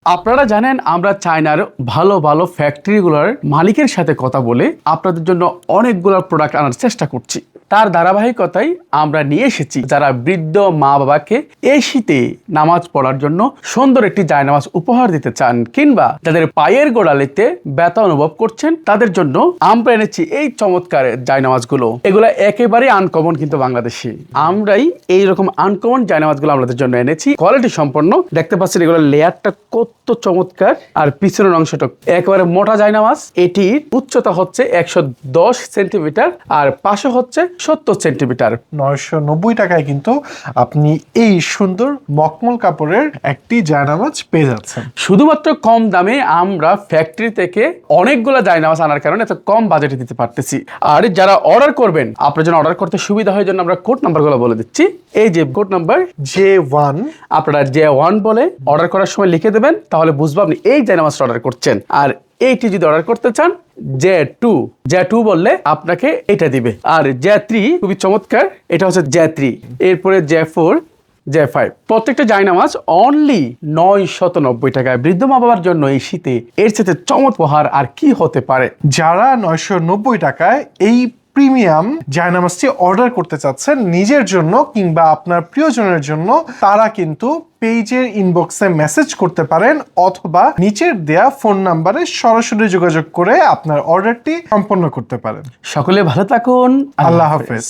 আপনারা জানেন আমরা চায়নার ভালো ভালো ফ্যাক্টরিগুলোর মালিকের সাথে কথা বলে আপনাদের জন্য অনেকগুলো প্রোডাক্ট আনার চেষ্টা করছি। তার ধারাবাহিকতায় আমরা নিয়ে এসেছি যারা বৃদ্ধ মা বাবাকে এই শীতে নামাজ পড়ার জন্য সুন্দর একটি জায়নামাজ উপহার দিতে চান, কিংবা যাদের পায়ের গোড়ালিতে ব্যথা অনুভব করছেন তাদের জন্য আমরা এনেছি এই চমৎকার জায়নামাজগুলো। এগুলো একেবারে আনকমন, কিন্তু বাংলাদেশি আমরাই এইরকম আনকমন জায়নামাজগুলো আমাদের জন্য এনেছি। কোয়ালিটি সম্পন্ন, দেখতে পাচ্ছেন এগুলো লেয়ারটা কত চমৎকার, আর পিছনের অংশটা একেবারে মোটা জায়নামাজ। এটির উচ্চতা হচ্ছে 110 সেন্টিমিটার আর পাশে হচ্ছে 70 সেন্টিমিটার। 990 টাকায় কিন্তু আপনি এই সুন্দর মখমল কাপড়ের একটি জায়নামাজ পেয়ে যাচ্ছেন। শুধুমাত্র কম দামে আমরা ফ্যাক্টরি থেকে অনেকগুলো জায়নামাজ আনার কারণে এত কম বাজেটে দিতে পারতেছি। আর যারা অর্ডার করবেন, আপনার জন্য অর্ডার করতে সুবিধা হয় জন্য আমরা কোড নাম্বারগুলো বলে দিচ্ছি। এই যে কোড নাম্বার J1, আপনারা J1 বলে অর্ডার করার সময় লিখে দেবেন, তাহলে বুঝবো আপনি এই জায়নামাজটা অর্ডার করছেন। আর এইটি যদি অর্ডার করতে চান J2 বললে আপনাকে এটা দিবে। আর J3 খুবই চমৎকার, এটা হচ্ছে J3। এরপরে J4, J5। প্রত্যেকটা জায়নামাজ অনলি 990 টাকায়। বৃদ্ধ মা বাবার জন্য এই শীতে এর সাথে চমৎকার আর কি হতে পারে। যারা 990 টাকায় এই প্রিমিয়াম জায়নামাজটি অর্ডার করতে চাচ্ছেন নিজের জন্য কিংবা আপনার প্রিয়জনের জন্য, তারা কিন্তু পেজের ইনবক্সে মেসেজ করতে পারেন অথবা নিচের দেয়া ফোন নাম্বারে সরাসরি যোগাযোগ করে আপনার অর্ডারটি সম্পন্ন করতে পারেন। সকলে ভালো থাকুন। আল্লাহ হাফেজ।